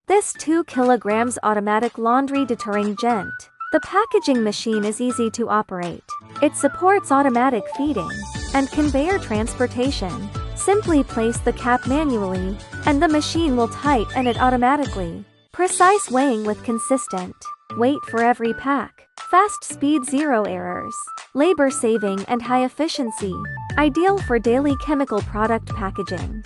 This 2 kilograms automatic laundry detergent. The packaging machine is easy to operate. It supports automatic feeding and conveyor transportation. Simply place the cap manually, and the machine will tighten it automatically. Precise weighing with consistent weight for every pack. Fast speed, 0 errors. Labor saving and high efficiency. Ideal for daily chemical product packaging.